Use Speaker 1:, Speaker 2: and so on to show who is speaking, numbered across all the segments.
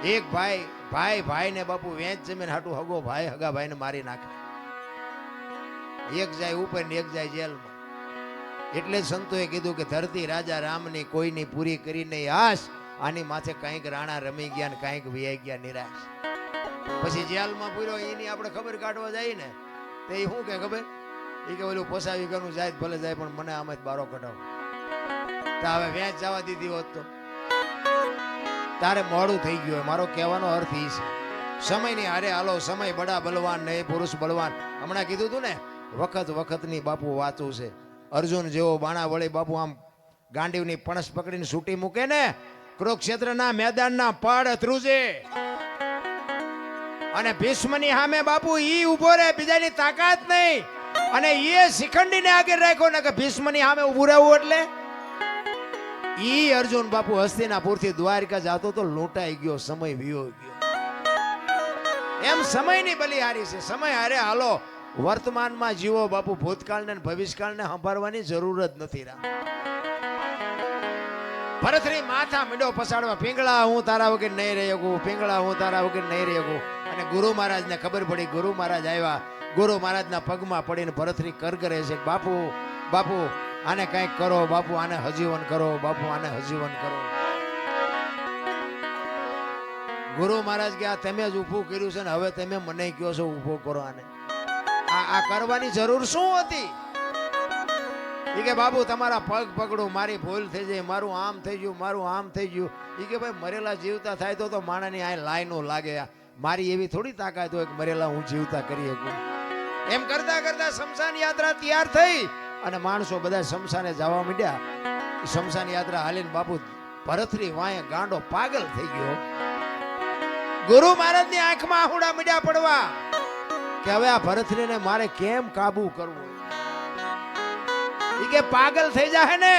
Speaker 1: એક ભાઈ ને બાપુ વેચ જમીન હાટું હગો ભાઈ હગા ભાઈ ને મારી નાખે. એક જાય ઉપર ને એક જાય જેલમાં. એટલે જ સંતોએ કીધું કે ધરતી રાજા રામની કોઈની પૂરી કરી નહીં આશ, આની માથે કંઈક રાણા રમી ગયા ને કંઈક વિયાઈ ગયા નિરાશ. પછી જેલમાં પૂર્યો એની આપણે ખબર કાઢવા જાય ને તો એ શું કે ખબર, એ કે ઓલું પોસાવી ગયું જાય ભલે જાય પણ મને આમાં જ બારો કઢાવો. તો હવે વેચ જવા દીધી હોત તો તારે મોડું થઈ ગયું. મારો કહેવાનો અર્થ એ છે, સમયની હારે હાલો. સમય બડા બલવાન નહીં પુરુષ બલવાન. હમણાં કીધું તું ને વખતની બાપુ વાતું છે. અર્જુન જેવો બાણા વળી બાપુ આમ ગાંડીવની પણસ પકડીને છૂટી મૂકે ને કુરુક્ષેત્રના મેદાનના પડ ધ્રુજે. અને ભીષ્મની સામે બાપુ ઈ ઉભો રહે, બીજાની તાકાત નહીં. અને એ શિખંડીને આગળ રાખ્યો ને કે ભીષ્મની સામે ઉભું રહેવું એટલે ઈ અર્જુન બાપુ હસ્તિનાપુર થી દ્વારકા જાતો તો લૂંટાઈ ગયો, સમય વિયો ગયો. એમ સમયની બલિહારી છે. સમય હારે હાલો. વર્તમાનમાં જીવો બાપુ, ભૂતકાળને ભવિષ્યકાળને સંભાળવાની જરૂર જ નથી. ભરતરી માથા મીંડો પસાડવા, પિંગળા હું તારા વગર નહીં રહી શકું, પિંગળા હું તારા વગર નહીં રહી શકું. અને ગુરુ મહારાજને ખબર પડી. ગુરુ મહારાજ આવ્યા, ગુરુ મહારાજના પગમાં પડીને ભરતરી કરગરે છે, બાપુ બાપુ આને કંઈક કરો, બાપુ આને હજીવન કરો, બાપુ આને હજીવન કરો. ગુરુ મહારાજ કે આ તમે જ ઊભું કર્યું છે ને હવે તમે મને કહો છો ઊભો કરો આને. આ કરવાની જરૂર શું હતી? એ કે બાપુ તમારા પગ પકડું, મારી ભૂલ થઈ જાય, મારું આમ થઈ ગયું, મારું આમ થઈ ગયું. એ કે ભાઈ મરેલા જીવતા થાય તો માણાની આ લાઈનો લાગે. મારી એવી થોડી તાકાત હોય કે મરેલા હું જીવતા કરી શકું. એમ કરતા કરતા શમશાન યાત્રા તૈયાર થઈ અને માણસો બધા શમશાને જવા માંડ્યા. શમશાન યાત્રા હાલીને બાપુ ભરતરી વાંહે ગાંડો પાગલ થઈ ગયો. ગુરુ મહારાજની આંખમાં આહુડા મીડ્યા પડવા કે હવે આ ભરતરીને મારે કેમ કાબુ કરવું. ઈ કે પાગલ થઈ જાય ને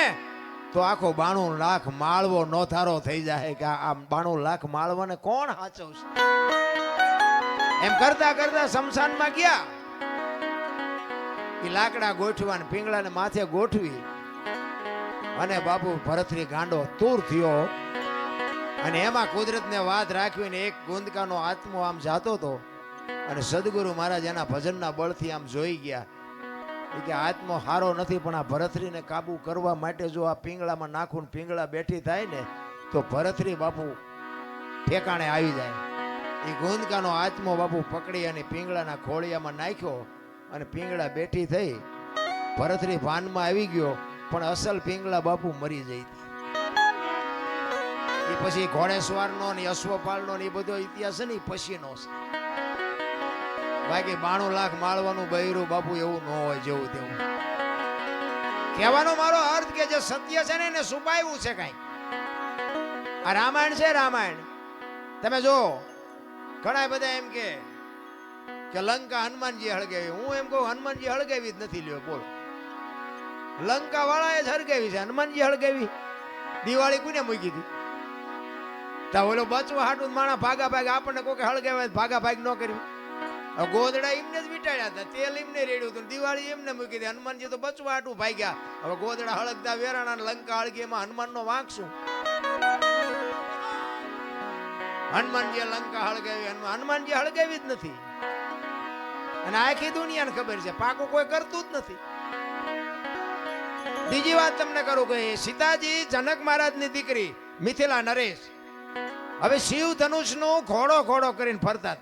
Speaker 1: તો આખો 92 લાખ માળવો નોથારો થઈ જાય કે આ 92 લાખ માળવાને કોણ હાચવશે. એમ કરતા કરતા શમશાનમાં ગયા. એ લાકડા ગોઠવા ને પિંગળાને માથે ગોઠવી અને બાપુ ભરતરી ગાંડો તૂર થયો. અને એમાં કુદરતને વાત રાખવી ને એક ગુંદકાનો આત્મો આમ જાતો હતો. અને સદગુરુ મહારાજ એના ભજનના બળથી આમ જોઈ ગયા કે આત્મો હારો નથી, પણ આ ભરતરીને કાબુ કરવા માટે જો આ પિંગળામાં નાખું ને પિંગળા બેઠી થાય ને તો ભરતરી બાપુ ઠેકાણે આવી જાય. એ ગુંદકાનો આત્મો બાપુ પકડી અને પિંગળાના ખોળિયામાં નાખ્યો અને પિંગળા બેઠી થઈ. ભરતરી ભાનમાં આવી ગયો પણ અસલ પિંગળા બાપુ મરી જઈ. એ પછી ઘોડેસવારનો ને અશ્વપાલનો ને એ બધો ઇતિહાસ છે ને એ પછીનો છે. બાકી 92 લાખ માળવાનું બૈરું બાપુ એવું ન હોય જેવું તેવું. કહેવાનો મારો અર્થ કે જે સત્ય છે ને એને છુપાવ્યું છે કઈ. આ રામાયણ છે. રામાયણ તમે જો ઘણા બધા એમ કે લંકા હનુમાનજી હળગાવી. હું એમ કહું હનુમાનજી હળગાવી જ નથી. લ્યો બોલો, લંકા વાળાએ જ હળગાવી છે. હનુમાનજી હળગાવી. દિવાળી કોને મૂકી હતી? તા ઓલો બચવા હાટું માણા ભાગા ભાગ આપણને કોઈ હળગાવે ભાગા ભાગ ન કરવી. ગોદડા એમને જ વીટાડ્યા હતા, તેલ એમને રેડ્યું હતું, દિવાળી એમને મૂકી હતી. હનુમાનજી તો બચવા હાટું ભાગ્યા. હવે ગોદડા હળગતા વેરાણા લંકા હળગી એમાં હનુમાનનો વાંક શું? હનુમાનજી લંકા હળગાવી, હનુમાનજી હળગાવી જ નથી. અને આખી દુનિયાને ખબર છે પાકું કોઈ કરતું જ નથી. બીજી વાત તમને કરું કે સીતાજી જનક મહારાજની દીકરી મિથિલા નરેશ હવે શિવ ધનુષનો ઘોડો કરીને ફરતા.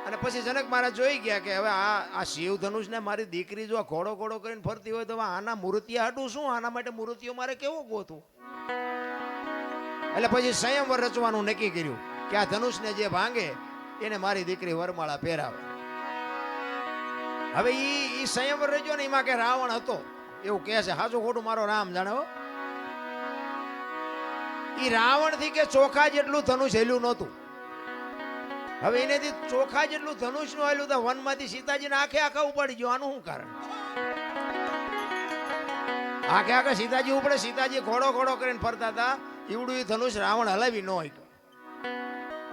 Speaker 1: અને પછી જનક મહારાજ જોઈ ગયા કે હવે આ શિવ ધનુષ ને મારી દીકરી જો ઘોડો કરીને ફરતી હોય તો આના મૂર્તિયા હાટું શું? આના માટે મૂર્તિઓ મારે કેવું ગોતું? એટલે પછી સંયમવર રચવાનું નક્કી કર્યું કે આ ધનુષને જે ભાંગે એને મારી દીકરી વરમાળા પહેરાવે. હવે ઈ સંયમવર રચ્યો ને એમાં કે રાવણ હતો એવું કહે છે. સાચું ખોટું મારો રામ જાણે. ઈ રાવણ થી કે ચોખા જેટલું ધનુષ હેલ્યું નહોતું. હવે એનેથી ચોખા જેટલું ધનુષ નું હેલ્યું તો વનમાંથી સીતાજીને આખા ઉપાડી ગયો. આનું શું કારણ? આખા સીતાજી ઉપડે. સીતાજી ઘોડો કરીને ફરતા હતા. ઈવડું ધનુષ રાવણ હલાવી ન હોય.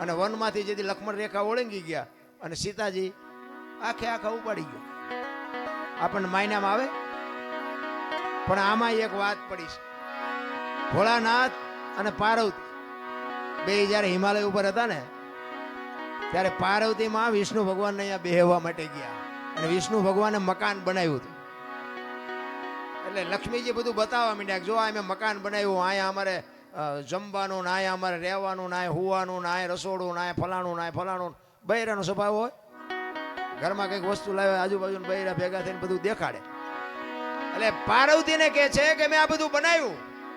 Speaker 1: અને વનમાંથી જેથી લક્ષ્મણ રેખા ઓળંગી ગયા અને સીતાજી આખા ઉપાડી ગયો. આપણને માયનામાં આવે. પણ આમાં એક વાત પડી છે. ભોળાનાથ અને પાર્વતી બે જ્યારે હિમાલય ઉપર હતા ને ત્યારે પાર્વતીમાં વિષ્ણુ ભગવાનને અહીંયા બેહવા માટે ગયા અને વિષ્ણુ ભગવાને મકાન બનાવ્યું હતું. એટલે લક્ષ્મીજી બધું બતાવવા માંડ્યા કે જો આ મેં મકાન બનાવ્યું, અહીંયા અમારે જમવાનું, ના અહીંયા અમારે રહેવાનું, ના હુવાનું, ના રસોડું, ના ફલાણું, ના ફલાણું. બૈરાનો સ્વભાવ હોય, ઘરમાં કંઈક વસ્તુ લાવે આજુબાજુ બૈરા ભેગા થઈને બધું દેખાડે. એટલે પાર્વતીને કહે છે કે મેં આ બધું બનાવ્યું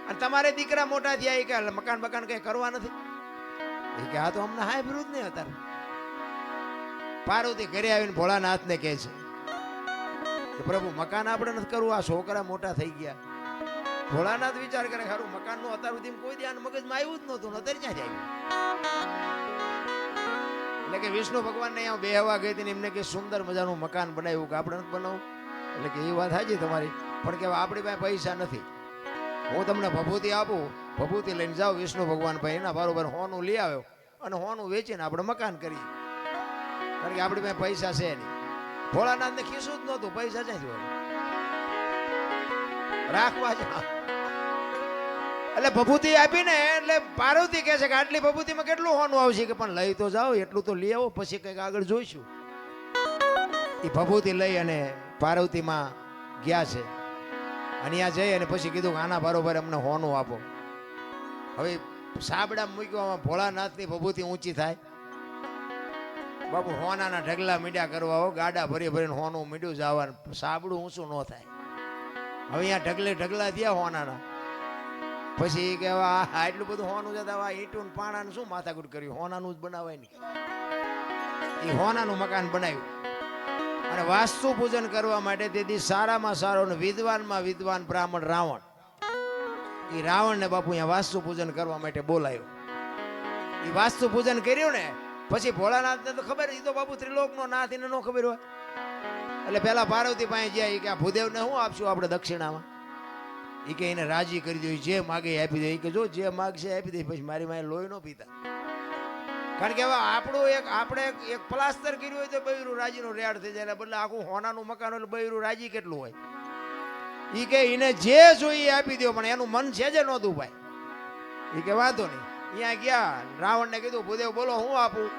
Speaker 1: અને તમારે દીકરા મોટા થયા કે મકાન બકાન કઈ કરવા નથી. એ કે આ તો અમને હાય વિરુદ્ધ નહીં અત્યારે. પાર્વતી ઘરે આવીને ભોળાનાથને કહે છે કે પ્રભુ મકાન આપણે નથી કરવું, આ છોકરા મોટા થઈ ગયા. ભોળાનાથ વિચાર કરે ખરું મકાન નું અત્યાર સુધી કોઈ ધ્યાન મગજમાં આવ્યું જ નહોતું, અત્યારે ક્યાં જાય. એટલે કે વિષ્ણુ ભગવાનને અહીંયા બેહવા ગઈ હતી એમને કે સુંદર મજાનું મકાન બનાવ્યું કે આપણે નથી બનાવવું. એટલે કે એ વાત સાચી તમારી, પણ કે આપણી પાસે પૈસા નથી. હું તમને ભભૂતિ આપું, ભભૂતિ લઈને જાઓ વિષ્ણુ ભગવાન ભાઈ એના બરોબર હોનું લઈ આવ્યો અને હોનું વેચીને આપણે મકાન કરીએ, કારણ કે આપણી પાસે પૈસા છે નહીં. ભોળાનાથને ખીસું જ નહોતું, પૈસા ક્યાંથી હોય રાખવા જ. એટલે ભભૂતિ આપીને એટલે પાર્વતી કહે છે કે આટલી ભભૂતિમાં કેટલું હોનું આવશે, કે પણ લઈ તો જાઓ, એટલું તો લઈ આવો, પછી કંઈક આગળ જોઈશું. એ ભભૂતિ લઈ અને પાર્વતીમાં ગયા છે અને ત્યાં જઈ અને પછી કીધું કે આના બરોબર અમને હોનું આપો. હવે સાબડા મૂક્યો, ભોળાનાથની ભભૂતિ ઊંચી થાય. બાપુ હોનાના ઢગલા મીડ્યા કરવા હો, ગાડા ભરી ભરીને હોનું મીડ્યું જવાનું, સાબડું ઊંચું ન થાય. હવે અહીંયા ઢગલે ઢગલા થયા હોનાના. પછી કે આટલું બધું હોનું જતા ઈંટું પાણાનું શું માથાકૂટ કર્યું, હોનાનું જ બનાવાય નહીં. એ હોનાનું મકાન બનાવ્યું અને વાસ્તુ પૂજન કરવા માટે તેથી સારામાં સારો ને વિદ્વાનમાં વિદ્વાન બ્રાહ્મણ રાવણ, એ રાવણને બાપુ અહીંયા વાસ્તુ પૂજન કરવા માટે બોલાયો. એ વાસ્તુ પૂજન કર્યું ને પછી ભોળાનાથને તો ખબર, એ તો બાપુ ત્રિલોકનો નાથ, એને ન ખબર હોય. એટલે પેલા પાર્વતી પાસે ગયા કે આ ભૂદેવને શું આપશું આપણે દક્ષિણામાં. એ કે એને રાજી કરી દો, જે માગે આપી દે. એ કે જો જે માગશે આપી દે, પછી મારી માએ લોહી ન પીતા. કારણ કે હવે આપણે એક પ્લાસ્ટર કર્યું હોય તો બૈરું રાજીનું રેડ થઈ જાય, બદલે આખું હોનાનું મકાન એટલે બૈરું રાજી કેટલું હોય. એ કે એને જે જોઈએ આપી દો, પણ એનું મન છે જ નહોતું ભાઈ. એ કે વાંધો નહીં. અહીંયા ગયા, રાવણને કીધું ભૂદેવ બોલો હું આપું.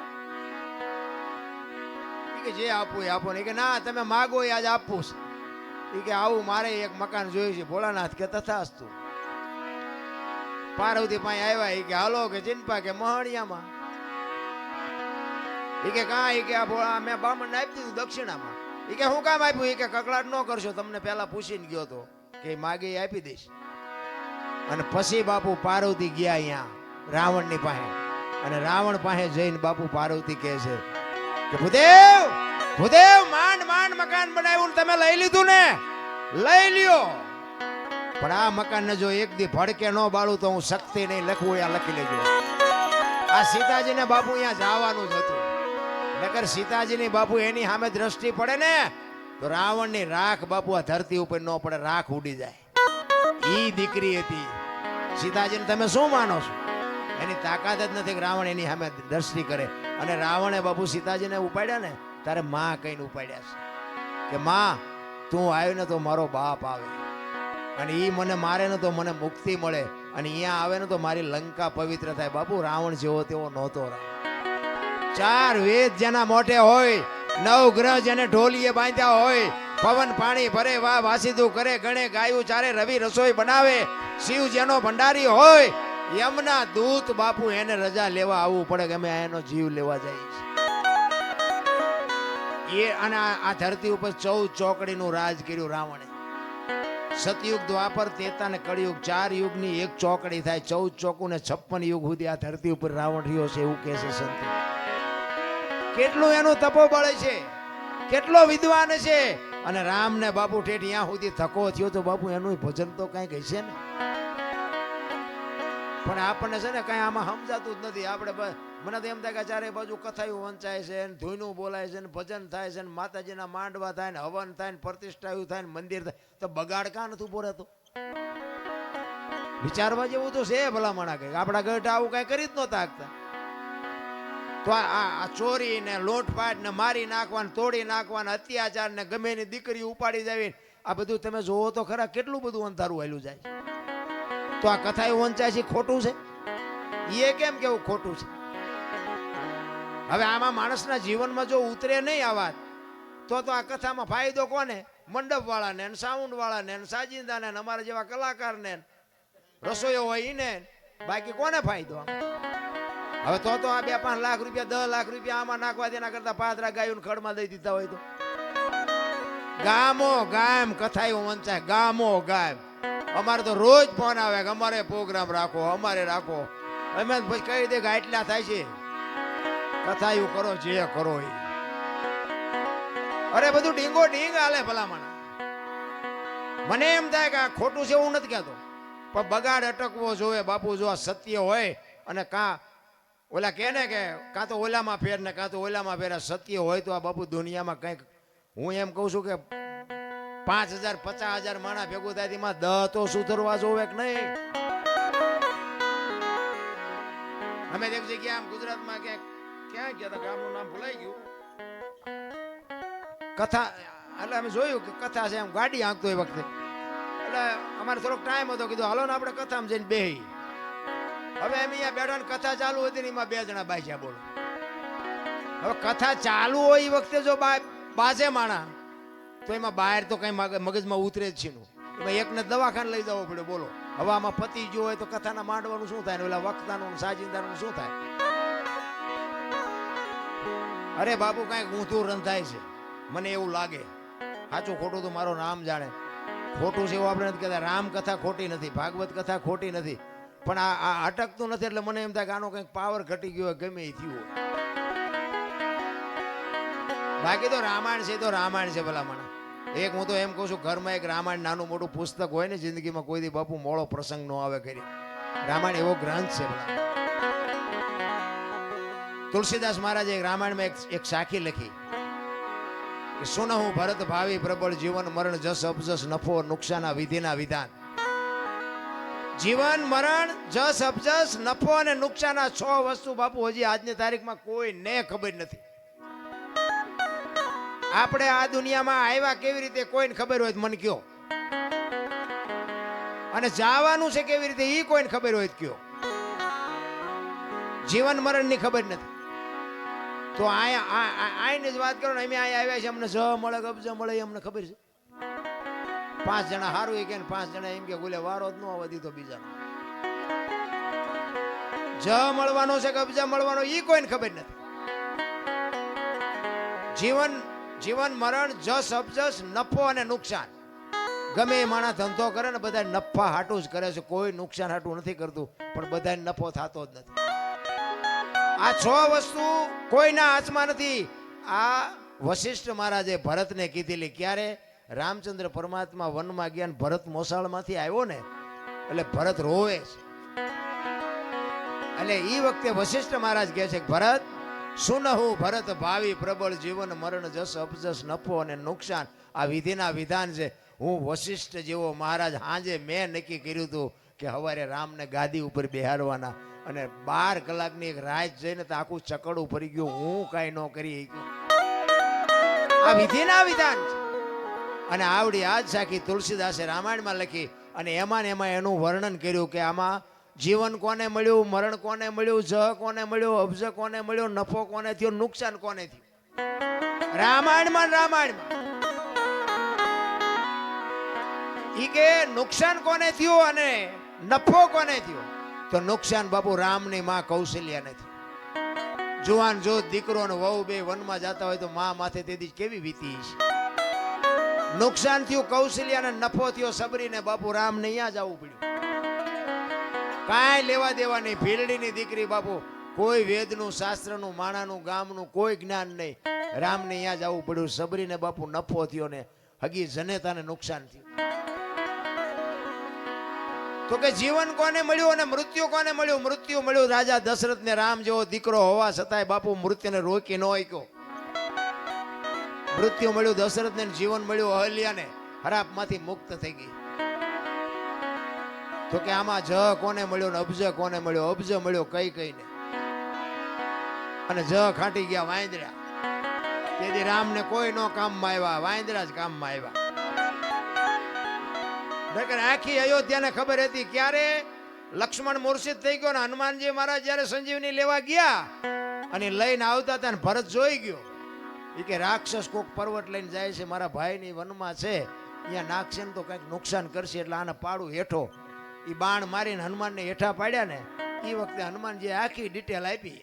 Speaker 1: એ કે જે આપવું એ આપો ને. કે ના તમે માગો એ આજ આપવું છે. એ કે આવું મારે એક મકાન જોયું છે. ભોળાનાથ કે તથાસ્તુ. પાર્વતી પાસે આવ્યા. એ કે હાલો કે ચિંપા કે મહણિયામાં. એ કે કાં. એ કે આ ભોળા મેં બામણને આપી દીધું દક્ષિણામાં. એ કે હું કામ આપ્યું. એ કે કકડાટ ન કરશો, તમને પેલા પૂછીને ગયો તો કે માગે એ આપી દઈશ. અને પછી બાપુ પાર્વતી ગયા અહીંયા રાવણની પાસે અને રાવણ પાસે જઈને બાપુ પાર્વતી કહે છે કે ભૂદેવ ભૂદેવ માંડ માંડ મકાન બનાવ્યું, તમે લઈ લીધું ને, લઈ લ્યો, પણ આ મકાનને જો એક દી ભડકે ન બાળું તો હું શક્તિ નહીં લખવું, અહીંયા લખી લેજો. આ સીતાજીને બાપુ અહીંયા જવાનું જ હતું, નકર સીતાજીની બાપુ એની સામે દ્રષ્ટિ પડે ને તો રાવણની રાખ બાપુ આ ધરતી ઉપર ન પડે, રાખ ઉડી જાય. ઈ દીકરી હતી સીતાજીને. તમે શું માનો છો? એની તાકાત જ નથી કે રાવણ એની સામે દ્રષ્ટિ કરે. અને રાવણે બાપુ સીતાજીને ઉપાડ્યા ને તારે માં કહીને ઉપાડ્યા છે કે માં તું આવ્યો ને તો મારો બાપ આવે, અને ઈ મને મારે ને તો મને મુક્તિ મળે, અને અહીંયા આવે ને તો મારી લંકા પવિત્ર થાય. બાપુ રાવણ જેવો તેવો નહોતો. ચાર વેદ જેના મોઢે હોય, નવ ગ્રહ જેને ઢોલીએ બાંધ્યા હોય, પવન પાણી ભરે વાહ વાસીદું કરે, ગણે ગાયું ચારે, રવિ રસોઈ બનાવે, શિવ જેનો ભંડારી હોય, યમના દૂત બાપુ એને રજા લેવા આવવું પડે કે અમે એનો જીવ લેવા જઈએ. એ અને આ ધરતી ઉપર 14 ચોકડીનું રાજ કર્યું રાવણે. સતયુગ, દ્વાપર, ત્રેતા ને કળિયુગ, 4 યુગની એક ચોકડી થાય. 14 ચોકું ને 56 યુગ સુધી આ ધરતી ઉપર રાવણ રહ્યો છે, એવું કહે છે સંતો. કેટલું એનું તપોબળ છે, કેટલો વિદ્વાન છે. અને રામ ને બાપુ ઠેઠ ત્યાં સુધી થકો થયો તો બાપુ એનું ભજન તો કઈક હશે ને. પણ આપણને છે ને કઈ આમાં સમજાતું જ નથી. આપણે મને તો એમ થાય કે ચારે બાજુ કથાયું વંચાય છે, ધૂનું બોલાય છે, ભજન થાય છે, માતાજીના માંડવા થાય ને, હવન થાય ને, પ્રતિષ્ઠાયું થાય ને, મંદિર થાય, તો બગાડ કાં નથી ઉભો રહેતો? વિચારવા જેવું તો છે ભલામણા. કઈ આપણા ગઢ આવું કઈ કરી જ નહોતા શકતા. તો આ ચોરી ને લોટપાટ ને મારી નાખવાને, તોડી નાખવાને, અત્યાચાર ને ગમે એની દીકરી ઉપાડી જાવી, આ બધું તમે જોવો તો ખરા કેટલું બધું અંધારું હાલ્યું જાય. તો આ કથા વંચાય છે ખોટું છે? એ કેમ કેવું ખોટું છે? હવે આમાં માણસના જીવનમાં જો ઉતરે નહીં આ વાત, તો આ કથામાં ફાયદો કોને? મંડપ વાળાને, સાઉન્ડ વાળાને, સાજિંદાને, અમારા જેવા કલાકારને, રસોઈયો હોય એને, બાકી કોને ફાયદો? હવે તો આ 2-5 લાખ રૂપિયા 10 લાખ રૂપિયા આમાં નાખવા તેના કરતા પાદરા ગાયું ખડમાં દઈ દીધા હોય તો ગામો ગામ કથાયું વંચાય. ગામો ગામ અમારે તો રોજ ફોન આવે કે અમારે પ્રોગ્રામ રાખો, અમારે રાખો. અમે પછી કહી દે કે આટલા થાય છે, કથાયું કરો જે કરો એ. અરે બધું ડીંગો ડીંગ હાલે ભલામણ. મને એમ થાય કે આ ખોટું છે એવું નથી કહેતો, પણ બગાડ અટકવો જોવે બાપુ. જો આ સત્ય હોય અને ઓલા કે ને કે કાં તો ઓલામાં ફેર ને કાં તો ઓલામાં ફેર, સત્ય હોય તો આ બાપુ દુનિયામાં કંઈક, હું એમ કહું છું કે 5,000 50,000 માણા ભેગું થાય તેમાં 10 તો સુધરવા જોવે કે નહીં. અમે એક જગ્યાએ આમ ગુજરાતમાં ક્યાં ગયા હતા, ગામનું નામ ભૂલાઈ ગયું, કથા એટલે અમે જોયું કે કથા છે, એમ ગાડી આંકતો એ વખતે, એટલે અમારે થોડોક ટાઈમ હતો, કીધું હાલો ને આપણે કથામાં જઈને બેહી. હવે એમ અહીંયા બેઠા કથા ચાલુ હતી ને એમાં 2 જણા બાજ્યા. બોલો, હવે કથા ચાલુ હોય એ વખતે જો બાજે માણા તો એમાં બહાર તો કઈ મગજમાં ઉતરે જ છે. એમાં એકને દવાખાને લઈ જવો પડે. બોલો, હવે આમાં પતિ જો હોય તો કથાના માંડવાનું શું થાય ને ઓલા વક્તાનું સાજિંદાનું શું થાય? અરે બાપુ કઈક ઊંધું રંધાય છે, મને એવું લાગે. સાચું ખોટું તો મારો નામ જાણે. ખોટું છે એવું આપણે નથી કહેતા. રામ કથા ખોટી નથી, ભાગવત કથા ખોટી નથી, પણ આ અટકતું નથી. એટલે મને એમ થાય કે આનો કંઈક પાવર ઘટી ગયો ગમે એ થયું. બાકી તો રામાયણ છે તો રામાયણ છે ભલામણ. એક હું તો એમ કહું છું, ઘરમાં એક રામાયણ નાનું મોટું પુસ્તક હોય ને, જિંદગીમાં કોઈ દી બાપુ મોળો પ્રસંગ નો આવે કરી. રામાયણ એવો ગ્રંથ છે ભલા. તુલસીદાસ મહારાજે રામાયણમાં એક સાખી લખી કે સુનહું ભરત ભાવી પ્રબળ જીવન મરણ જસ અપજસ નફો નુકસાના વિધિના વિધાન. જીવન મરણ જસ અપજસ નફો અને નુકસાન, 6 વસ્તુ બાપુ હજી આજની તારીખમાં કોઈને ખબર નથી. આપણે આ દુનિયામાં આવ્યા કેવી રીતે કોઈને ખબર હોય તો મને કયો, અને જવાનું છે કેવી રીતે એ કોઈને ખબર હોય તો કયો. જીવન મરણ ની ખબર નથી તો આની જ વાત કરો ને. અમે અહીંયા આવ્યા છે, અમને જ મળે અબજ મળે એ અમને ખબર છે. 5 જણા સારું એ કે 5 જણા એમ કે બોલે વારો જ ન આવવા દીધો બીજાનો. જ મળવાનો છે કે અબજા મળવાનો એ કોઈને ખબર નથી. જીવન મરણ જસ અબજસ નફો અને નુકસાન. ગમે એ માણસ ધંધો કરે ને બધા નફા હાટું જ કરે છે, કોઈ નુકસાન હાટું નથી કરતું, પણ બધા નફો થતો જ નથી. આ 6 વસ્તુ કોઈના હાથમાં નથી. આ વશિષ્ઠ મહારાજે ભરતને કીધેલી. ક્યારે? રામચંદ્ર પરમાત્મા વનમાં ગયા, ભરત મોસાળમાંથી આવ્યો ને એટલે ભરત રોવે છે. એટલે એ વખતે વશિષ્ઠ મહારાજ કહે છે, ભરત સુનહું ભરત ભાવી પ્રબળ જીવન મરણ જસ અપજસ નફો અને નુકસાન. આ વિધિના વિધાન છે. હું વશિષ્ઠ જેવો મહારાજ હાજે મેં નક્કી કર્યું હતું કે હવારે રામને ગાદી ઉપર બેહાડવાના, અને 12 કલાકની એક રાત જઈને તો આખું ચકડું ફરી ગયું. હું કાંઈ ન કરી શક્યો. આ વિધિના વિધાન છે. અને આવડી આજ સાખી તુલસીદાસે રામાયણમાં લખી, અને એમાં એનું વર્ણન કર્યું કે આમાં જીવન કોને મળ્યું, મરણ કોને મળ્યું, જ કોને મળ્યું, અબજ કોને મળ્યો, નફો કોને થયો, નુકસાન કોને થયું. રામાયણમાં ઈ કે નુકસાન કોને થયું અને નફો કોને થયો. તો નુકસાન બાપુ રામની માં કૌશલ્યાને થયું. જુવાન જો દીકરો ને વહુ બે વનમાં જતા હોય તો માં માથે તેથી કેવી વીતી છે. નુકસાન થયું કૌશલ્યાને, નફો થયો સબરીને. બાપુ રામ ને અહીંયા જવું પડ્યું. કાંઈ લેવા દેવા નહીં. ભીલડીની દીકરી બાપુ, કોઈ વેદનું શાસ્ત્રનું માણાનું ગામનું કોઈ જ્ઞાન નહીં. રામને અહીંયા જવું પડ્યું. સબરીને બાપુ નફો થયો ને હગી જનેતાને નુકસાન થયું. તો કે જીવન કોને મળ્યું અને મૃત્યુ કોને મળ્યું? મૃત્યુ મળ્યું રાજા દશરથને. રામ જેવો દીકરો હોવા છતાંય બાપુ મૃત્યુને રોકી ન શક્યો. મૃત્યુ મળ્યું દશરથને, જીવન મળ્યું અહલ્યાને. હરાપમાંથી મુક્ત થઈ ગઈ. તો કે આમાં જ કોને મળ્યો ને અબજ કોને મળ્યો? અબજ મળ્યો કઈ ને, અને જ ખાટી ગયા વાંદરા. તેથી રામને કોઈ નો કામમાં આવ્યા, વાંદરા જ કામમાં આવ્યા. આખી અયોધ્યાને ખબર હતી. ક્યારે? લક્ષ્મણ મૂર્છિત થઈ ગયો ને હનુમાનજી મહારાજ જ્યારે સંજીવની લેવા ગયા અને લઈને આવતા હતા ને ભરત જોઈ ગયો. એ કે રાક્ષસ કોક પર્વત લઈને જાય છે, મારા ભાઈની વનમાં છે, અહીંયા નાખશે ને તો કંઈક નુકસાન કરશે, એટલે આને પાડું હેઠો. એ બાણ મારીને હનુમાનને હેઠા પાડ્યા ને એ વખતે હનુમાનજીએ આખી ડિટેલ આપી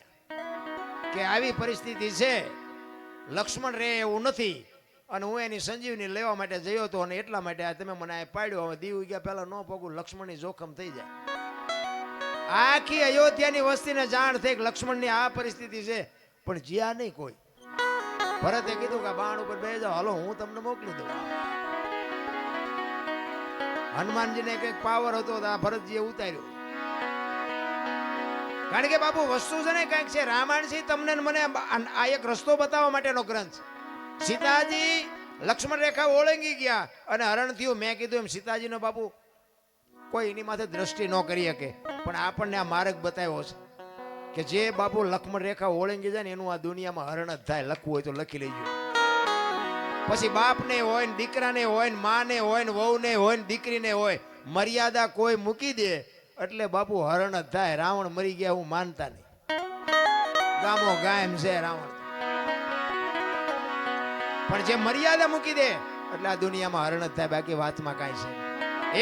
Speaker 1: કે આવી પરિસ્થિતિ છે, લક્ષ્મણ રે એવું નથી, અને હું એની સંજીવની લેવા માટે જયો હતો અને એટલા માટે આ તમે મને આ પાડ્યો. હવે દીવ ગયા પહેલા ન પગું, લક્ષ્મણની જોખમ થઈ જાય. આખી અયોધ્યાની વસ્તીને જાણ થઈ કે લક્ષ્મણની આ પરિસ્થિતિ છે, પણ જ્યા નહીં કોઈ. ભરતે કીધું કે બાણ ઉપર બેસી જાઓ, હાલો હું તમને મોકલી દઉં. હનુમાનજીને કઈક પાવર હતો તો આ ભરતજીએ ઉતાર્યો. કારણ કે બાપુ વસ્તુ છે ને કઈક છે. રામાયણ છે તમને મને આ એક રસ્તો બતાવવા માટેનો ગ્રંથ. સીતાજી લક્ષ્મણ રેખા ઓળંગી ગયા અને હરણ થયું. મેં કીધું એમ સીતાજીનો બાપુ કોઈ એની માથે દ્રષ્ટિ ન કરી શકે, પણ આપણને આ માર્ગ બતાવ્યો છે કે જે બાપુ લક્ષ્મણ રેખા ઓળંગી જાય ને એનું આ દુનિયામાં હરણ જ થાય. લખવું હોય તો લખી લેજો. પછી બાપને હોય ને દીકરાને હોય ને માને હોય ને વહુને હોય ને દીકરીને હોય, મર્યાદા કોઈ મૂકી દે એટલે બાપુ હરણ જ થાય. રાવણ મરી ગયા હું માનતા નહીં, ગામો ગાયમ છે રાવણ, પણ જે મર્યાદા મૂકી દે એટલે આ દુનિયામાં હરણ જ થાય. બાકી વાતમાં કાંઈ છે.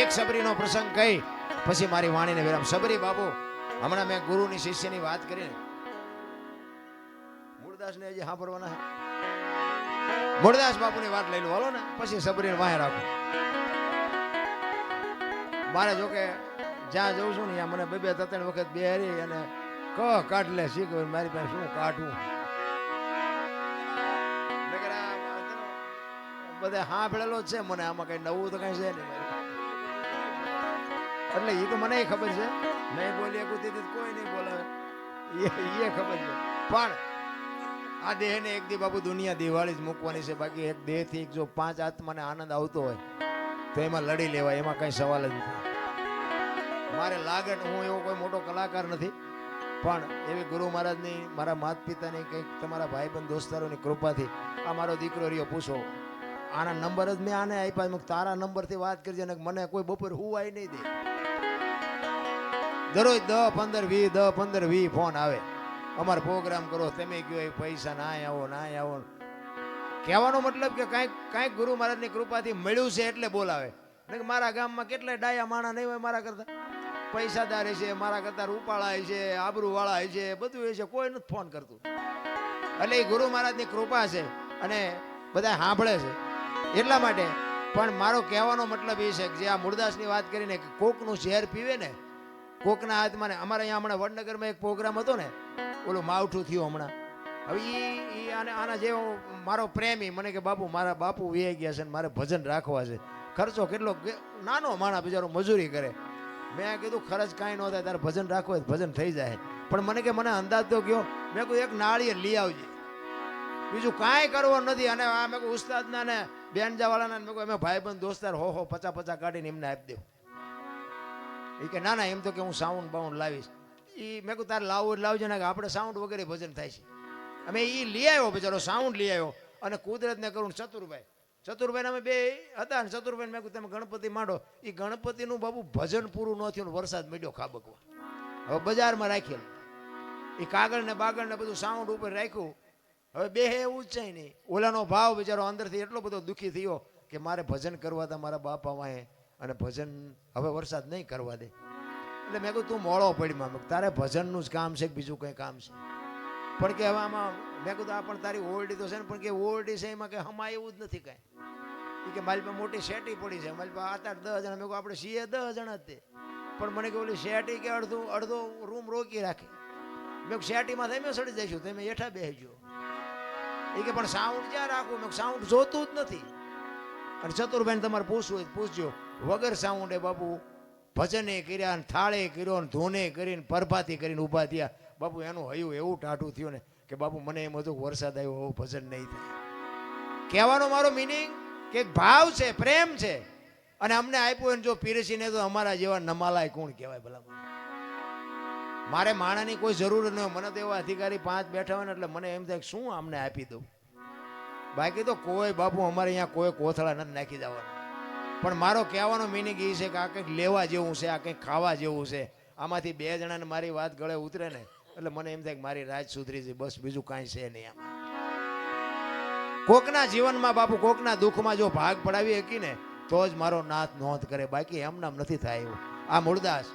Speaker 1: એક સબરીનો પ્રસંગ કહી પછી મારી વાણીને વિરામ. સબરી બાપુ હમણાં મેં ગુરુની શિષ્યની વાત કરી ને, મૂળદાસને હજી સાંભળવાના છે. મૂળદાસ બાપુની વાત લઈ લો હાલો ને, પછી સબરીને વાહે રાખો. મારે જોકે જ્યાં જઉં છું ને ત્યાં મને બે ત્રણ વખત બેહરી અને કાઢ લે શીખ મારી પાસે શું કાઢવું. બધા સાંભળેલો જ છે મને, આમાં કઈ નવું તો કઈ છે નહીં. એટલે એ તો મને ખબર છે, નહીં બોલી કોઈ નહીં બોલાવે એ ખબર છે. પણ આ દેહ ને એક દી બાપુ દુનિયા દિવાળી જ મૂકવાની છે. બાકી એક દેહ થી જો 5 આત્માને આનંદ આવતો હોય તો એમાં લડી લેવાય, એમાં કઈ સવાલ જ નથી. મારે લાગે હું એવો કોઈ મોટો કલાકાર નથી, પણ એવી ગુરુ મહારાજની, મારા માતા પિતાની, કંઈક તમારા ભાઈબંધ દોસ્તારોની કૃપાથી આ મારો દીકરો રહ્યો પૂછો, આના નંબર જ મેં આને આપ્યા. તારા નંબરથી વાત કરજે ને મને કોઈ બપોર હુવાય નહીં દે. દરરોજ 10, 15, 20 10, 15, 20 ફોન આવે, અમારે પ્રોગ્રામ કરો, તમે કયો એ પૈસા ના આવો ના આવો. કહેવાનો મતલબ કે કાંઈક ગુરુ મહારાજની કૃપાથી મળ્યું છે એટલે બોલાવે. મારા ગામમાં કેટલાય ડાયા માણા નહીં હોય મારા કરતા, પૈસાદાર છે, મારા કરતા રૂપાળા છે, આબરૂ વાળા છે, બધું એ છે, કોઈ નથી ફોન કરતું. એટલે એ ગુરુ મહારાજની કૃપા છે અને બધા સાંભળે છે એટલા માટે. પણ મારો કહેવાનો મતલબ એ છે કે જે આ મૂળદાસની વાત કરીને કે કોકનું ઝેર પીવે ને કોકના હાથમાં ને, અમારે અહીંયા હમણાં વડનગરમાં એક પ્રોગ્રામ હતો ને, ઓલું માવઠું થયું હમણાં. હવે આના જેવો મારો પ્રેમી મને કે બાપુ મારા બાપુ વે ગયા છે ને મારે ભજન રાખવા છે. ખર્ચો કેટલો, નાનો માણા બિચારો મજૂરી કરે. મેં કીધું ખર્ચ કાંઈ ન થાય, તારે ભજન રાખવો ભજન થઈ જાય. પણ મને કે મને અંદાજ તો ગયો, મેં કહ્યું એક નાળિયેર લઈ આવજે, બીજું કાંઈ કરવાનું નથી. અને આ મેં કહ્યું ઉસ્તાદના ને બેનજાવાળાના મેં કહ્યું અમે ભાઈબંધ દોસ્તાર 50 કાઢીને એમને આપી દેવું. એ કે ના ના એમ તો કે હું સાઉન્ડ બાઉન્ડ લાવીશ. એ મેં કહ્યું તારે લાવવું લાવજો ને, આપણે સાઉન્ડ વગેરે ભજન થાય છે. અમે એ લઈ આવ્યો બિચારો, સાઉન્ડ લઈ આવ્યો અને કુદરતને કરું. ચતુરભાઈ અમે બે હતા ને, ચતુરભાઈ મેં કહ્યું તમે ગણપતિ માંડો. એ ગણપતિનું બાબુ ભજન પૂરું ન થયું, વરસાદ મળ્યો ખાબકવા. હવે બજારમાં રાખેલું એ કાગળ ને બાગળ ને બધું સાઉન્ડ ઉપર રાખ્યું. હવે બે એવું જ છે નહીં. ઓલાનો ભાવ બિચારો અંદરથી એટલો બધો દુઃખી થયો કે મારે ભજન કરવા હતા મારા બાપા વાહે, અને ભજન હવે વરસાદ નહીં કરવા દે. એટલે મેં કહ્યું તું મોડો પડીમાં, તારે ભજનનું જ કામ છે કે બીજું કંઈ કામ છે? પણ કે હવે આમાં મેં કીધું આ પણ તારી ઓરડી તો છે ને, પણ કે ઓરડી છે એમાં કે હમાય એવું જ નથી કાંઈ. એ કે મારી પાસે મોટી શેટી પડી છે, મારી પાસે 8-8 10 જણા. મેં કહું આપણે છીએ 10 જણા જ તે, પણ મને કે ઓલી શેટી કે અડધો રૂમ રોકી રાખે. મેં શેટીમાં તમે સડી જઈશું, તમે હેઠા બેસજો. એ કે પણ સાઉન્ડ ક્યાં રાખવું? મેં સાઉન્ડ જોતું જ નથી. અને ચતુરભાઈને તમારે પૂછવું હોય પૂછજો, વગર સાઉન્ડે બાપુ ભજને કર્યા, થાળે કર્યો, ધૂને કરીને પરભાતી કરીને ઊભા થયા. બાપુ એનું હયું એવું ટાઢું થયું ને કે બાપુ મને એમ હતું વરસાદ આવ્યો હવે ભજન નહીં થાય. કહેવાનો મારો મિનિંગ કે ભાવ છે, પ્રેમ છે, અને અમને આપ્યું જો પીરસીને તો અમારા જેવા નમાલાય કોણ કહેવાય ભલા? મારે માણાની કોઈ જરૂર ન હોય. મને તો એવા અધિકારી 5 બેઠા હોય ને એટલે મને એમ થાય શું અમને આપી દઉં. બાકી તો કોઈ બાપુ અમારે અહીંયા કોઈ કોથળા નથી નાખી જવાના. પણ મારો કહેવાનો મિનિંગ એ છે કે આ કંઈક લેવા જેવું છે, આ કંઈક ખાવા જેવું છે. આમાંથી 2 જણાને મારી વાત ગળે ઉતરે ને એટલે મને એમ થાય કે મારી રાજ સુધરી છે, બસ બીજું કાંઈ છે નહીં આમાં. કોકના જીવનમાં બાપુ કોકના દુઃખમાં જો ભાગ પડાવી શકી ને તો જ મારો નાથ નોંધ કરે, બાકી એમ નામ નથી થાય એવું. આ મૂળદાસ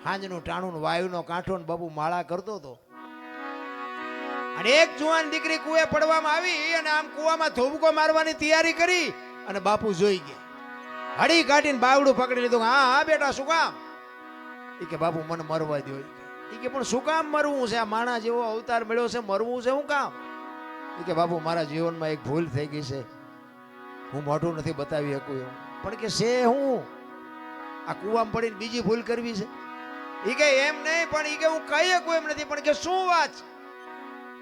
Speaker 1: હાંજનું ટાણું વાયુનો કાંઠો ને બાપુ માળા કરતો હતો અને એક જુવાન દીકરી કુએ પડવામાં આવી અને આમ કુવામાં ધોબકો મારવાની તૈયારી કરી અને બાપુ જોઈ ગયા, હડી કાઢીને બાવડું પકડી લીધું. હા હા બેટા શું કામ? એ કે બાપુ મને મરવા દો. એ કે પણ શું કામ મરવું છે? આ માણા જેવો અવતાર મળ્યો છે, મરવું છે શું કામ? એ કે બાપુ મારા જીવનમાં એક ભૂલ થઈ ગઈ છે, હું મોઢું નથી બતાવી શકું એવું. પણ કે છે હું આ કુવામાં પડીને બીજી ભૂલ કરવી છે? એ કે એમ નહીં, પણ એ કે હું કહી શકું એમ નથી, પણ કે શું વાત?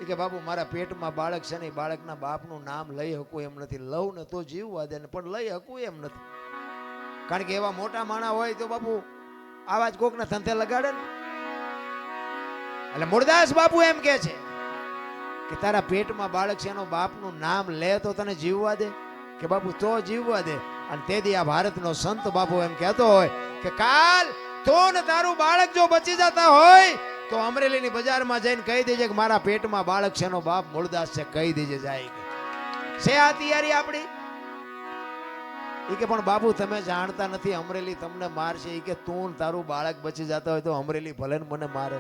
Speaker 1: એ કે બાપુ મારા પેટમાં બાળક છે ને, બાળકના બાપનું નામ લઈ શકું એમ નથી. લઉં ને તો જીવવા દે ને, પણ લઈ શકું એમ નથી. કારણ કે એવા મોટા માણા હોય તો બાપુ આવા જ કોકના ધંધે લગાડે ને. એટલે મૂળદાસ બાપુ એમ કે છે કે તારા પેટમાં બાળક છે એનો બાપનું નામ લે તો તને જીવવા દે? કે બાપુ તો જીવવા દે. અને તેથી આ ભારતનો સંત બાપુ એમ કહેતો હોય કે કાલ તો ને તારું બાળક જો બચી જતા હોય તો અમરેલીની બજારમાં જઈને કહી દેજે કે મારા પેટમાં બાળક છે એનો બાપ મૂળદાસ છે, કહી દેજે જાય છે. આ તૈયારી આપણી? એ કે પણ બાપુ તમે જાણતા નથી, અમરેલી તમને મારશે. એ કે તું તારું બાળક બચી જતા હોય તો અમરેલી ભલે ને મને મારે.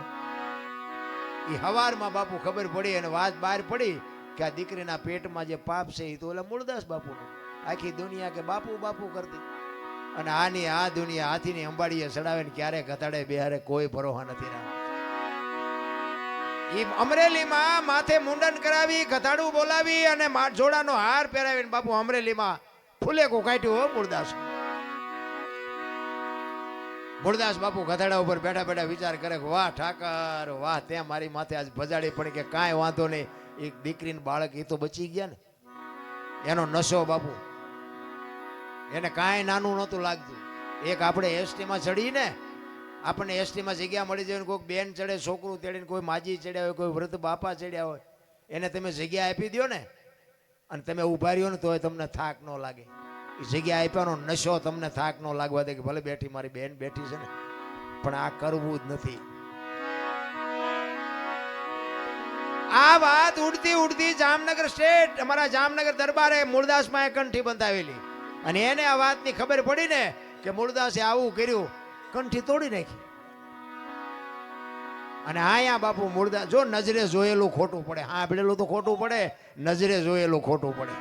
Speaker 1: એ હવારમાં બાપુ ખબર પડી અને વાત બહાર પડી કે આ દીકરીના પેટમાં જે પાપ છે એ તો ઓલા મૂળદાસ બાપુનું. આખી દુનિયા કે બાપુ બાપુ કરતી અને આની આ દુનિયા હાથીની અંબાડીએ ચડાવે ને ક્યારે ઘટાડે બેહારે કોઈ ભરોસા નથી રહ્યા. એ અમરેલીમાં માથે મુંડન કરાવી, ગધાડું બોલાવી અને જોડાનો હાર પહેરાવીને બાપુ અમરેલીમાં ફૂલેકો કાઢ્યું હો મૂળદાસ. મૂળદાસ બાપુ ગધાડા ઉપર બેઠા બેઠા વિચાર કરે કે વાહ ઠાકર વાહ, ત્યાં મારી માથે આજ ભજાડી પડી કે કાંઈ વાંધો નહીં, એક દીકરીને બાળક એ તો બચી ગયા ને. એનો નશો બાપુ એને કાંઈ નાનું નહોતું લાગતું. એક આપણે એસટીમાં ચડીને આપણને એસટીમાં જગ્યા મળી જાય, કોઈ બેન ચડે, છોકરું તેડીને કોઈ માજી ચડ્યા હોય, કોઈ વૃદ્ધ બાપા ચડ્યા હોય, એને તમે જગ્યા આપી દો ને અને તમે ઉભા રહ્યો ને તો તમને થાક ન લાગે. એ જગ્યા આપ્યાનો નશો તમને થાક ન લાગવા દે કે ભલે બેઠી મારી બેન બેઠી છે ને, પણ આ કરવું જ નથી. આ વાત ઉડતી ઉડતી જામનગર સ્ટેટ અમારા જામનગર દરબારે મૂળદાસમાં કંઠી બંધાવેલી અને એને આ વાતની ખબર પડી ને કે મૂળદાસે આવું કર્યું, કંઠી તોડી નાખી. અને આયા બાપુ મૂળદાસ જો નજરે જોયેલું ખોટું પડે, સાંભળેલું તો ખોટું પડે, નજરે જોયેલું ખોટું પડે.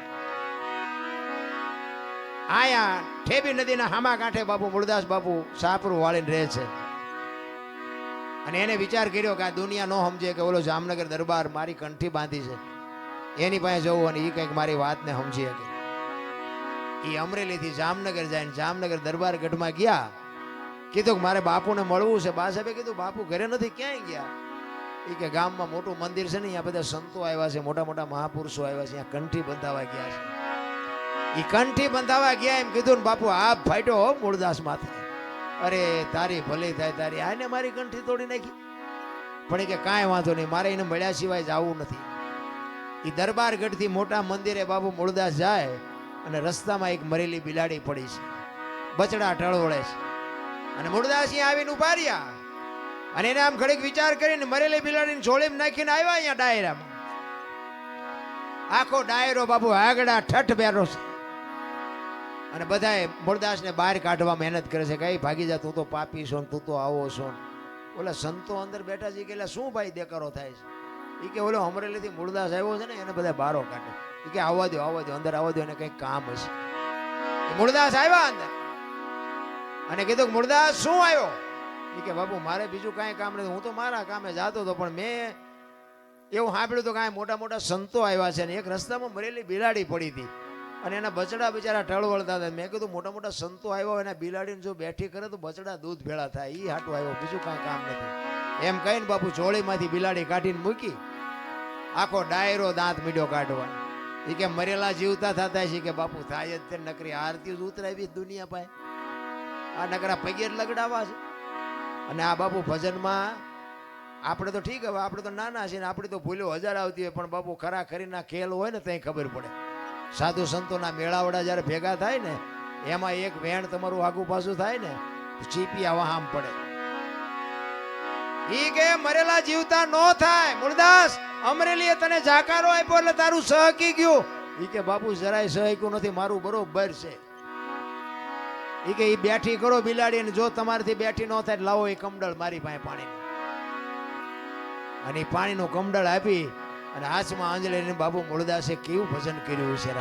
Speaker 1: આયા ઠેબી નદીના હામા કાંઠે બાપુ મૂળદાસ બાપુ સાપરું વાળીને રહે છે અને એને વિચાર કર્યો કે આ દુનિયા નો સમજે કે ઓલો જામનગર દરબાર મારી કંઠી બાંધી છે, એની પાસે જવું અને એ કંઈક મારી વાતને સમજી શકે. એ અમરેલીથી જામનગર જાય, જામનગર દરબાર ગઢમાં ગયા. કીધું કે મારે બાપુને મળવું છે. બા સાહેબે કીધું બાપુ ઘરે નથી, ક્યાંય ગયા? એ કે ગામમાં મોટું મંદિર છે ને, અહીંયા બધા સંતો આવ્યા છે, મોટા મોટા મહાપુરુષો આવ્યા છે, અહીંયા કંઠી બંધાવા ગયા છે. એ કંઠી બંધાવા ગયા એમ કીધું ને બાપુ આ ફાટ્યો મૂળદાસ માથે. અરે તારી ભલી થાય તારી, આને મારી કંઠી તોડી નાખી. પણ એ કે કાંઈ વાંધો નહીં, મારે એને મળ્યા સિવાય જવું નથી. એ દરબાર ગઢથી મોટા મંદિરે બાપુ મૂળદાસ જાય અને રસ્તામાં એક મરેલી બિલાડી પડી છે, બચડા ટળવળે છે. અને મૂળદાસ અહીંયા આવીને ઉભા રહ્યા અને એને આમ ઘડીક વિચાર કરીને મરેલી બિલાડીને જોડીમાં નાખીને આવ્યા અહીંયા ડાયરામાં. આખો ડાયરો બાપુ આગડા ઠઠ બેરો છે અને બધાએ મૂળદાસને બહાર કાઢવા મહેનત કરે છે. કઈ ભાગી જા, તું તો પાપી છો, તું તો આવો છો. ઓલા સંતો અંદર બેઠા છે કે શું ભાઈ દેકારો થાય છે? એ કે ઓલો અમરેલીથી મૂળદાસ આવ્યો છે ને, એને બધા બારો કાઢે. એ કે આવવા દો અંદર આવવા દો, એને કંઈક કામ હશે. મૂળદાસ આવ્યા અંદર અને કીધું કે મૂળદાસ શું આવ્યો? એ કે બાપુ મારે બીજું કાંઈ કામ નથી, હું તો મારા કામે જાતો હતો, પણ મેં એવું સાંભળ્યું તો કાંઈ મોટા મોટા સંતો આવ્યા છે ને એક રસ્તામાં મરેલી બિલાડી પડી હતી અને એના બચડા બિચારા ટળવળતા હતા. મેં કીધું મોટા મોટા સંતો આવ્યા હોય, એના બિલાડીને જો બેઠી કરે તો બચડા દૂધ ભેળા થાય, એ હાટું આવ્યો, બીજું કાંઈ કામ નથી. એમ કહીને બાપુ ચોળીમાંથી બિલાડી કાઢીને મૂકી, આખો ડાયરો દાંત મીડ્યો કાઢવા. એ કે મરેલા જીવતા થતા છે કે બાપુ થાય જ તે, નકરી આરતી જ ઉતરાવી દુનિયા પાસે, આ નકરા પગે લગડાવા છે. અને આ બાપુ ભજનમાં આપણે તો ઠીક, હવે આપણે તો નાના છીએ ને આપણી તો ભૂલો હજાર આવતી હોય, પણ બાપુ ખરા ખરીના ખેલ હોય ને ત્યાં ખબર પડે. સાધુ સંતોના મેળાવડા જ્યારે ભેગા થાય ને, એમાં એક વેણ તમારું આગુ પાછું થાય ને, ચીપિયા વહામ પડે. ઈ કે મરેલા જીવતા નો થાય. મૂળદાસ અમરેલીએ તને જાકારો આપ્યો એટલે તારું સહકી ગયું. ઈ કે બાપુ જરાય સહક્યું નથી, મારું બરોબર છે. ઈ કે ઈ બેઠી કરો બિલાડી, અને જો તમારાથી બેઠી ન થાય લાવો એ કમડળ મારી પાસે પાણી. અને પાણીનું કમડળ આપી અને હાથમાં આંજળી બાપુ મૂળદાસે કેવું ભજન કર્યું છે.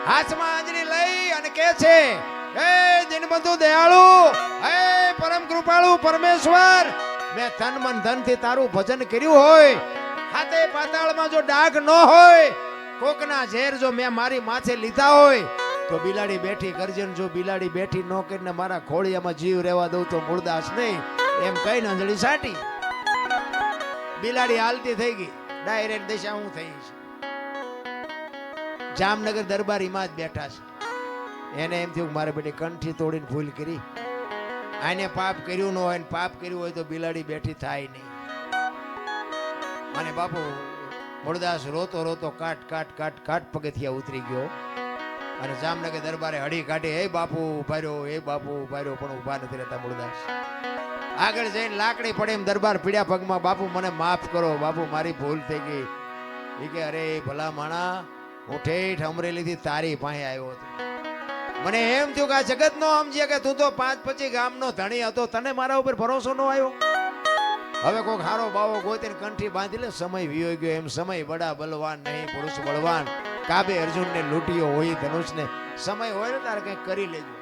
Speaker 1: હાથમાં આંજળી લઈ અને કે છે, હે દિનબંધુ દયાળુ, હે પરમ કૃપાળુ પરમેશ્વર, મેં તન મન ધન થી તારું ભજન કર્યું હોય, હાથે પાતાળમાં જો ડાઘ ન હોય, કોકના ઝેર જો મેં મારી માથે લીધા હોય તો બિલાડી બેઠી કરજે. જો બિલાડી બેઠી ન કરીને મારા ખોળિયામાં જીવ રહેવા દઉં તો મૂળદાસ નહીં એમ કહીને અંજળી સાટી. બિલાડી હાલતી થઈ ગઈ, ડાયરેક્ટ દિશા હું થઈ છે. જામનગર દરબારીમાં જ બેઠા છે. એને એમ થયું મારે બેટી કંઠી તોડીને ભૂલ કરી, આને પાપ કર્યું ન હોય, પાપ કર્યું હોય તો બિલાડી બેઠી થાય નહીં. અને બાપુ મૂળદાસ રોતો રોતો કાટ કાટ કાટ કાટ પગથિયા ઉતરી ગયો અને જામનગર દરબારે હડી કાઢી, હે બાપુ ઉભા રહ્યો, હે બાપુ ઉભા રહ્યો, પણ ઉભા નથી રહેતા. મૂળદાસ આગળ જઈને લાકડી પડે એમ દરબાર પીડ્યા પગમાં, બાપુ મને માફ કરો, બાપુ મારી ભૂલ થઈ ગઈ. એ કે અરે ભલા માણા, હું ઠેઠ અમરેલીથી તારી પાસે આવ્યો હતો. મને એમ થયું કે આ જગત નો સમજ્યા કે તું તો 5-25 ગામનો ધણી હતો, તને મારા ઉપર ભરોસો ન આવ્યો. હવે કોઈક હારો બાવો ગોતીને કંઠી બાંધી લે, સમય વિયો ગયો. એમ સમય બડા બલવાન નહીં, પુરુષ બળવાન. કાબે અર્જુનને લૂંટ્યો હોય ધનુષને, સમય હોય ને તારે કંઈક કરી લેજો,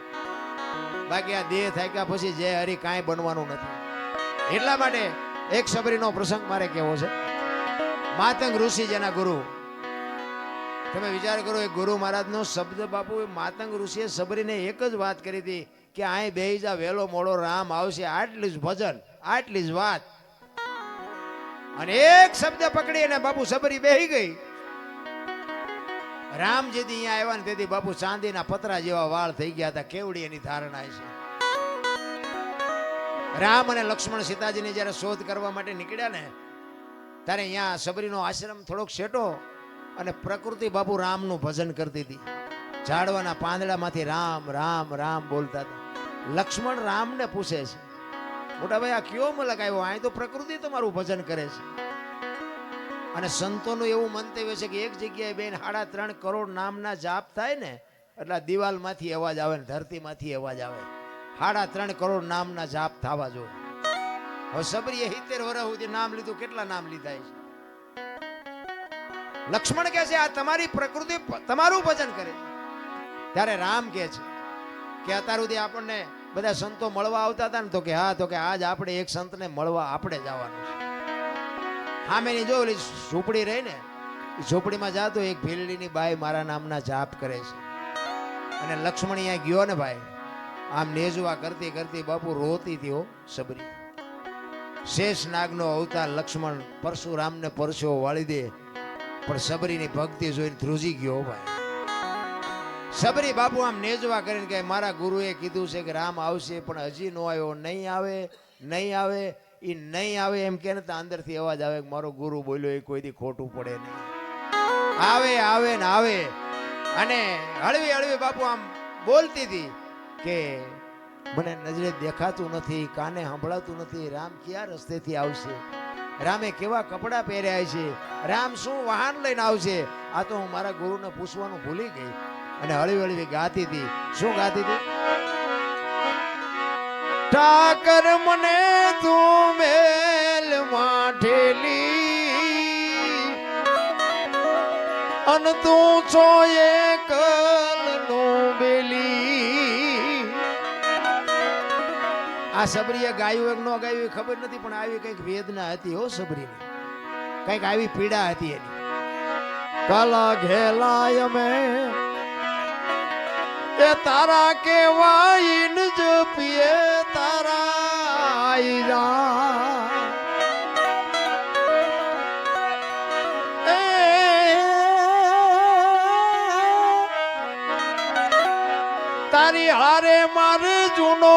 Speaker 1: બાકી આ દેહ થાય કે પછી જય હરી કાંઈ બનવાનું નથી. એટલા માટે એક સબરીનો પ્રસંગ મારે કહેવો છે. માતંગ ઋષિ જેના ગુરુ, તમે વિચાર કરો, એ ગુરુ મહારાજનો શબ્દ બાપુ, માતંગ ઋષિએ સબરીને એક જ વાત કરી હતી કે અહીં બેહી જા, વહેલો મોડો રામ આવશે. આટલી જ ભજન, આટલી જ વાત. અને એક શબ્દ પકડી અને બાપુ સબરી બેહી ગઈ. રામ જેથી અહીંયા આવ્યા ને તેથી બાપુ ચાંદીના પતરા જેવા વાળ થઈ ગયા હતા. કેવડી એની ધારણા છે. રામ અને લક્ષ્મણ સીતાજીની જયારે શોધ કરવા માટે નીકળ્યા ને ત્યારે અહીંયા સબરીનો આશ્રમ થોડોક શેટો અને પ્રકૃતિ બાપુ રામનું ભજન કરતી હતી. ઝાડવાના પાંદડામાંથી રામ રામ રામ બોલતા હતા. લક્ષ્મણ રામને પૂછે છે, મોટા ભાઈ આ કયો મલક આવ્યો, અહીં તો પ્રકૃતિ તમારું ભજન કરે છે. અને સંતોનું એવું મંતવ્ય છે કે એક જગ્યાએ બેન 3.5 કરોડ નામના જાપ થાય ને એટલે દિવાલમાંથી અવાજ આવે ને ધરતીમાંથી અવાજ આવે. 3.5 કરોડ નામના જાપ થવા જોઈએ. હવે સબરીએ 70 વર્ષ સુધી નામ લીધું, કેટલા નામ લીધા છે. લક્ષ્મણ કહે છે આ તમારી પ્રકૃતિ તમારું ભજન કરે છે. ત્યારે રામ કહે છે કે અત્યાર સુધી આપણને બધા સંતો મળવા આવતા હતા ને, તો કે હા, તો કે આજ આપણે એક સંતને મળવા આપણે જવાનું છે. સામેની જો ઓલી ઝૂંપડી રહી ને, એ ઝૂંપડીમાં જાતો એક ભીલડીની બાઈ મારા નામના જાપ કરે છે. અને લક્ષ્મણ અહીંયા ગયો ને ભાઈ, આમ નેજવા કરતી કરતી બાપુ રોતી થયો સબરી. શેષ નાગનો અવતાર લક્ષ્મણ પરશુરામને પરસ્યો વાળી દે, પણ સબરીની ભક્તિ જોઈને ધ્રુજી ગયો ભાઈ. સબરી બાપુ આમ નેજવા કરીને કે મારા ગુરુએ કીધું છે કે રામ આવશે, પણ હજી નો આવ્યો. નહીં આવે, નહીં આવે, એ નહીં આવે એમ કે ને અંદરથી અવાજ આવે કે મારો ગુરુ બોલ્યો એ કોઈ દી ખોટું પડે નહીં. આવે આવે ને આવે. અને હળવી હળવી બાપુ આમ બોલતી હતી કે મને નજરે દેખાતું નથી, કાને સંભળાતું નથી, રામ ક્યાં રસ્તેથી આવશે, રામે કેવા કપડા પહેર્યા છે, રામ શું વાહન લઈને આવશે. આ તો હું મારા ગુરુને પૂછવાનું ભૂલી ગઈ. અને હળવી હળવી ગાતી હતી. શું ગાતી હતી? ઠાકર મને તું મેલ માઠેલી અન તું છો એકલ નો બેલી. આ સબરીએ ગાયું એક નો ગાયું ખબર નથી, પણ આવી કઈક વેદના હતી હો સબરીની, કઈક આવી પીડા હતી એની. કલા ઘેલાય મેં એ તારા કેવાઈન જપીએ તારા તારી હારે મારે જૂનો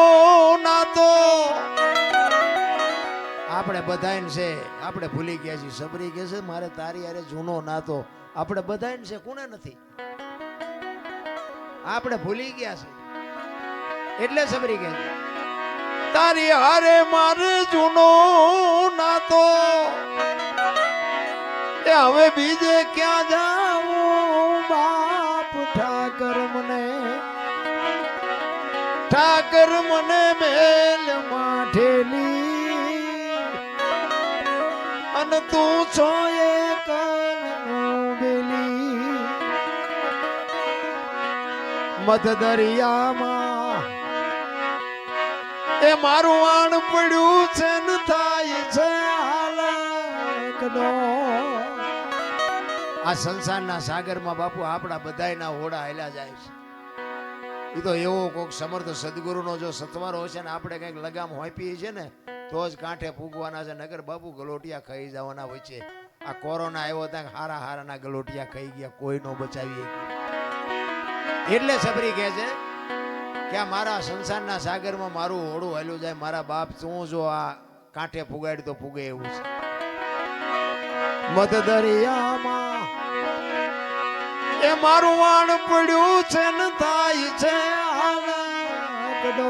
Speaker 1: નાતો. આપણે બધાને છે, આપણે ભૂલી ગયા છીએ. સબરી કે છે મારે તારી હારે જૂનો નાતો. આપણે બધાને છે, કોને નથી? આપણે ભૂલી ગયા છે. એટલે સબરી કે તારી હારે મારે જૂનો નાતો એ હવે બીજે ક્યાં જાઉં બાપ ઠાકર મને મેલ માઠેલી અને તું છો એક બેલી મધ દરિયામાં એ મારું વાણ પડ્યું છે ને થાય છે હાલકનો આ સંસારના સાગરમાં બાપુ આપણા બધાયના હોડા હાલ્યા જાય છે એ તો એવો કોઈક સમર્થ સદગુરુનો જો સત્વારો હશે ને આપણે કંઈક લગામ હોપીએ છે ને તો જ કાંઠે ફૂગવાના છે નગર બાપુ ગલોટિયા ખાઈ જવાના હોય છે આ કોરોના આવ્યો ત્યાં હારા હારાના ગલોટિયા ખાઈ ગયા કોઈ નો બચાવી એટલે સબરી કહે છે કે આ મારા સંસારના સાગરમાં મારું હોડું હાલ્યું જાય મારા બાપ શું જો આ કાંઠે ફુગાડ તો ફૂગે એવું છે મધ દરિયામાં એ મારું વાણ પડ્યું છે ને થાય છે હાલકડો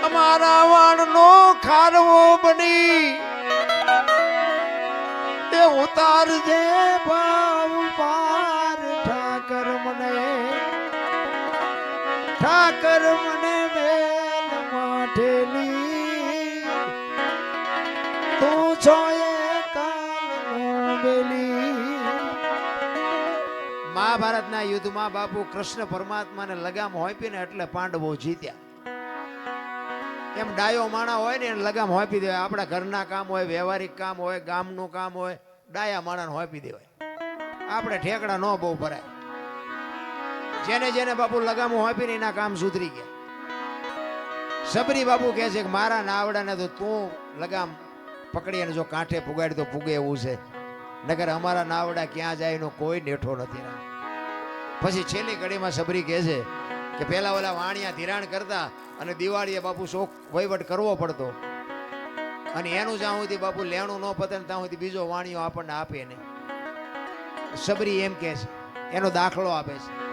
Speaker 1: અમારા વાણનો ખારવો બની એ ઉતારજે ભાવ પાર ઠાકર મને મેલ માઠેલી તું છો મહાભારતના યુદ્ધમાં બાપુ કૃષ્ણ પરમાત્માને લગામ હોપી ને એટલે પાંડવો જીત્યા એમ ડાયો માણા હોય ને એને લગામ હોપી દેવાય આપણા ઘરના કામ હોય વ્યવહારિક કામ હોય ગામનું કામ હોય ડાયા માણાને હોપી દેવાય આપણે ઠેકડા ન બહુ ભરાય જેને જેને બાપુ લગામો હોપીને એના કામ સુધરી ગયા સબરી બાપુ કહે છે કે મારા નાવડાને તો તું લગામ પકડી અને જો કાંઠે ફુગાડી તો ફૂગે એવું છે નગર અમારા નાવડા ક્યાં જાય એનો કોઈ નેઠો નથી રહ્યો પછી છેલ્લી ઘડીમાં સબરી કહે છે કે પેલા ઓલા વાણિયા ધિરાણ કરતા અને દિવાળીએ બાપુ શોખ વહીવટ કરવો પડતો અને એનું જ્યાં સુધી બાપુ લેણું ન પતે ને ત્યાં સુધી બીજો વાણિયો આપણને આપે નહીં સબરી એમ કહે છે એનો દાખલો આપે છે